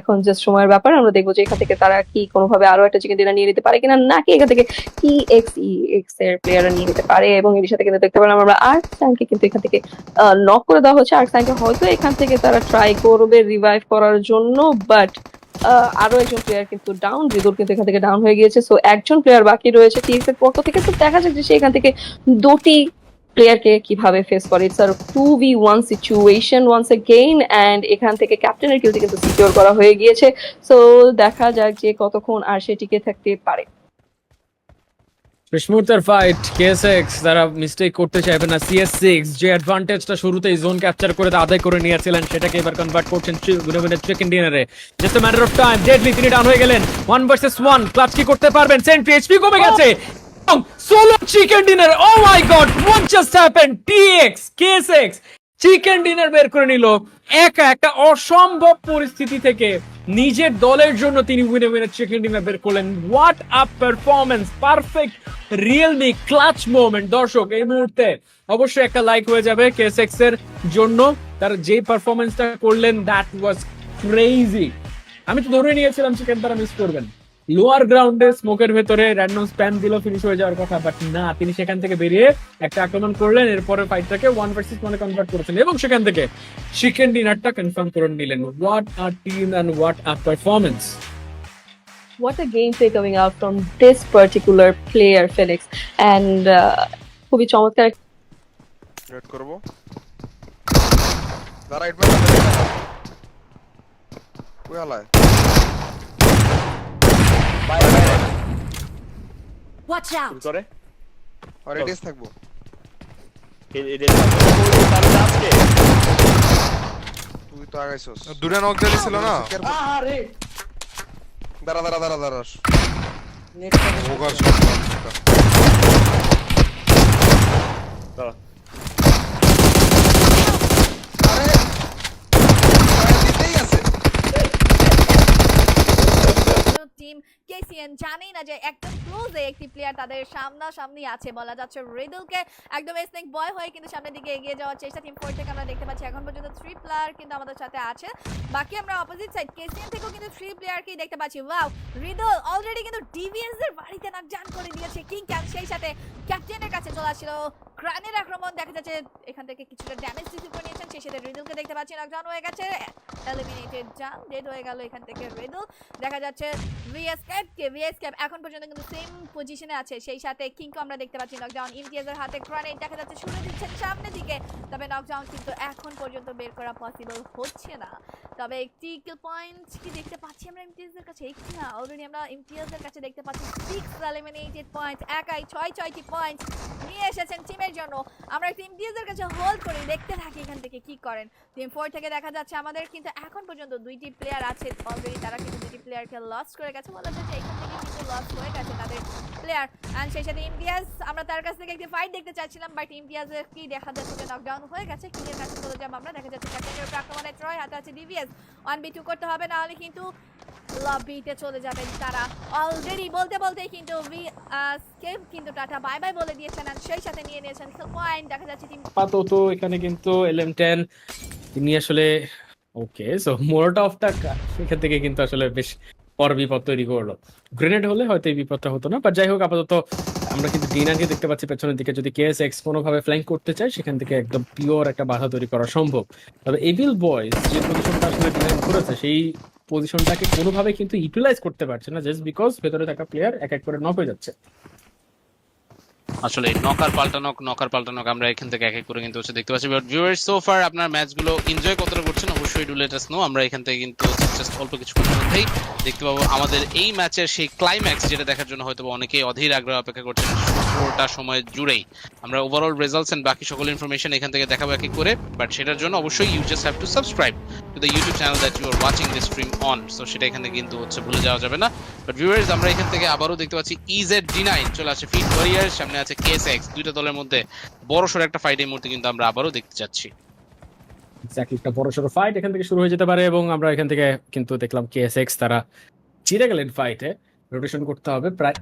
এখন জাস্ট সময়ের ব্যাপার। আমরা দেখবো যে এখান থেকে তারা কি কোনোভাবে আরো একটা চিকেন ডিনার নিয়ে নিতে পারে কিনা, নাকি এখান থেকে এক্স এর প্লেয়াররা নিয়ে নিতে পারে। এবং এর সাথে কিন্তু দেখতে পেলাম আমরা আর্ক সাইনকে কিন্তু এখান থেকে নক করে দেওয়া হচ্ছে। আর্ক সাইনকে হয়তো এখান থেকে তারা ট্রাই করবে রিভাইভ করার জন্য, বাট আরো একজন প্লেয়ার কিন্তু ডাউন, রিদুল কিন্তু এখান থেকে ডাউন হয়ে গিয়েছে। সো একজন প্লেয়ার বাকি রয়েছে টিএক্স এর পক্ষ থেকে। তো দেখা যাক যে সে এখান থেকে দুটি প্লেয়ারকে কিভাবে ফেস করে। It's are 2v1 situation once again, and এখান থেকে ক্যাপ্টেনের কিলটি কিন্তু সিকিউর করা হয়ে গিয়েছে। সো দেখা যাক যে কতক্ষণ আর সে টিকে থাকতে পারে। শেষ মুহূর্তের ফাইট, কেএসএক্স তারা মিস্টেক করতে চাইবে না। CS6 যে অ্যাডভান্টেজটা শুরুতেই জোন ক্যাপচার করে আদায় করে নিয়েছিলেন সেটাকে এবার কনভার্ট করছেন চিকেন ডিনারে। Just a matter of time. Deadly তিনি ডাউন হয়ে গেলেন। 1 ভার্সেস 1 ক্লাচ কি করতে পারবেন? সেন্ট্রি এইচপি কমে গেছে। Solo chicken dinner, oh my god, what just happened? TX KSX chicken dinner বের করে নিল। একা একটা অসম্ভব পরিস্থিতি থেকে নিজের দলের জন্য তিনি উইনে চিকেন ডিনার বের করলেন। What a performance, perfect Realme clutch moment. দর্শক এই মুহূর্তে অবশ্যই একটা লাইক হয়ে যাবে কেএসএক্স এর জন্য। তারা যে পারফরম্যান্সটা করলেন দ্যাট ওয়াজ ক্রেজি। আমি তো ধরে নিয়েছিলাম চিকেন তারা মিস করবেন। লোয়ার গ্রাউন্ডে স্মোকের ভেতরে র্যান্ডম স্প্যাম দিল, ফিনিশ হয়ে যাওয়ার কথা, বাট না, তিনি সেখান থেকে বেরিয়ে একটা আক্রমণ করলেন। এরপরে ফাইটটাকে 1 ভার্সেস 1 কনভার্ট করেছেন এবং সেখান থেকে চিকেন ডিনারটা কনফার্ম করে নিলেন। What a team and what a performance. What a gameplay coming out from this particular player, Felix. And খুবই চমৎকার। রেড করব দা রাইট ব্যাক কই আলায় বাই বাই ওয়াচ আউট করে আর রেডিস থাকবো তুই তো আগাইছস দুটা নক দিয়েছিল না। আরে দাঁড়া দাঁড়া দাঁড়া দাঁড়া ওগার আরে দিতেই আছে টিম কেসিএন জানেই না যে একদম ক্লোজে একটি প্লেয়ার তাদের সামনাসামনি আছে। বলা যাচ্ছে রিডলকে একদম স্নেক বয় হয়ে কিন্তু সামনের দিকে এগিয়ে যাওয়ার চেষ্টা টিম 4 থেকে আমরা দেখতে পাচ্ছি। এখন পর্যন্ত 3 প্লেয়ার কিন্তু আমাদের সাথে আছে। বাকি আমরা অপোজিট সাইড কেসিএন থেকেও কিন্তু 3 প্লেয়ারকেই দেখতে পাচ্ছি। ওয়াও, রিডল অলরেডি কিন্তু ডিভিএস এর বাড়িতে নকডাউন করে দিয়েছে কিং ক্যাপ। সেই সাথে ক্যাপ্টেনের কাছে চলে আসছিল গ্রানের আক্রমণ। দেখা যাচ্ছে এখান থেকে কিছুটা ড্যামেজ রিসিভ করে নিয়েছেন। সেই সাথে রিডলকে দেখতে পাচ্ছি নকডাউন হয়ে গেছে, এলিমিনেটেড, ডান, ডেড হয়ে গেল এখান থেকে রিডল। দেখা যাচ্ছে ভিএস ক্যাপ এখন পর্যন্ত কিন্তু সেম পজিশনে আছে। সেই সাথে কিংকে আমরা দেখতে পাচ্ছি নকডাউন। ইমতিয়াজের হাতে গ্রেনেড দেখা যাচ্ছে শুরু দিচ্ছেন সামনের দিকে, তবে নকডাউন কিন্তু এখন পর্যন্ত বের করা পসিবল হচ্ছে না। তবে একটি কিল পয়েন্ট কি দেখতে পাচ্ছি আমরা ইমতিয়াজের কাছে, একটি না, অলরেডি আমরা ইমতিয়াজের কাছে দেখতে পাচ্ছি 6 এলিমিনেটেড পয়েন্ট। একাই 6টি পয়েন্ট নিয়ে এসেছেন টিমের জন্য। আমরা একটু ইমতিয়াজের কাছে হোল্ড করে দেখতে থাকি এখান থেকে কি করেন। টিম 4 থেকে দেখা যাচ্ছে আমাদের কিন্তু এখন পর্যন্ত 2টি প্লেয়ার আছে অলরেডি, তারা কিন্তু 2টি প্লেয়ারকে লস্ট করে গেছে। বলা যাচ্ছে এখান থেকে কিন্তু লস্ট হয়ে গেছে তাদের প্লেয়ার। এন্ড সেই সাথে ইমতিয়াজ, আমরা তার কাছ থেকে একটি ফাইট দেখতে চাচ্ছিলাম, বাট ইমতিয়াজের কি দেখা যাচ্ছে যে নকডাউন হয়ে গেছে। কিলের কাছে চলে যাব আমরা। দেখা যাচ্ছে ক্যাপ্টেনের উপর আক্রমণে ট্রয়, হাতে আছে ডিভিএস। 1v2 করতে হবে, না হলে কিন্তু লবিতে চলে যাবেন তারা। অলরেডি বলতেই কিন্তু স্কেপ কিন্তু টাটা বাই বাই বলে দিয়েছেন। আর সেই সাথে নিয়ে নিয়েছেন কিল পয়েন্ট। দেখা যাচ্ছে টিম আপাতত এখানে কিন্তু LM10 তিনি আসলে ওকে, সো মোরটফটা সেখান থেকে কিন্তু আসলে বেশ বড় বিপদ তৈরি করলো। গ্রেনেড হলে হয়তো এই বিপদটা হতো না, বাট যাই হোক, আপাতত আমরা কিন্তু ডিনারকে দেখতে পাচ্ছি পেছনের দিকে। যদি কেএসএক্স কোনোভাবে ফ্ল্যাঙ্ক করতে চায় সেখান থেকে একদম পিওর একটা বাধা তৈরি করা সম্ভব। তবে এভিল বয়েজ যে পজিশনটা আসলে ডিনার করেছে সেই পজিশনটাকে কোনোভাবে কিন্তু ইউটিলাইজ করতে পারছে না, জাস্ট বিকজ ভেতরে থাকা প্লেয়ার এক এক করে নক হয়ে যাচ্ছে। আসলে নকার পাল্টানক আমরা এখান থেকে এক এক করে কিন্তু হচ্ছে দেখতে পাচ্ছি। বাট ভিউয়ার্স, সো ফার আপনার ম্যাচগুলো এনজয় কতটা করছেন অবশ্যই ডু লেট আস নো। আমরা এখান থেকে কিন্তু জাস্ট অল্প কিছুক্ষণের মধ্যেই দেখতে পাবো আমাদের এই ম্যাচের সেই ক্লাইম্যাক্স, যেটা দেখার জন্য হয়তো অনেকেই অধীর আগ্রহ অপেক্ষা করছেন পুরোটা সময় জুড়েই। আমরা ওভারঅল রেজাল্টস এন্ড বাকি সকল ইনফরমেশন এখান থেকে দেখাবো এক এক করে, বাট সেটার জন্য অবশ্যই you just have to subscribe to the YouTube channel that you are watching this stream on. So সেটা এখানে কিন্তু হচ্ছে ভুলে যাওয়া যাবে না। বাট ভিউয়ার্স, আমরা এখান থেকে আবারও দেখতে পাচ্ছি EZ-D9 চলে আসে ফিট ওয়ারিয়ার, সামনে আছে কেএসএক্স। দুইটা দলের মধ্যে বড়সড় একটা ফাইট এই মুহূর্তে কিন্তু আমরা আবারও দেখতে যাচ্ছি। এক্স্যাক্টলি, একটা বড়সড় ফাইট এখান থেকে শুরু হয়ে যেতে পারে এবং আমরা এখান থেকে কিন্তু দেখলাম কেএসএক্স তারা জিতে গেলেন ফাইটে। রোটেশন করতে হবে প্রায়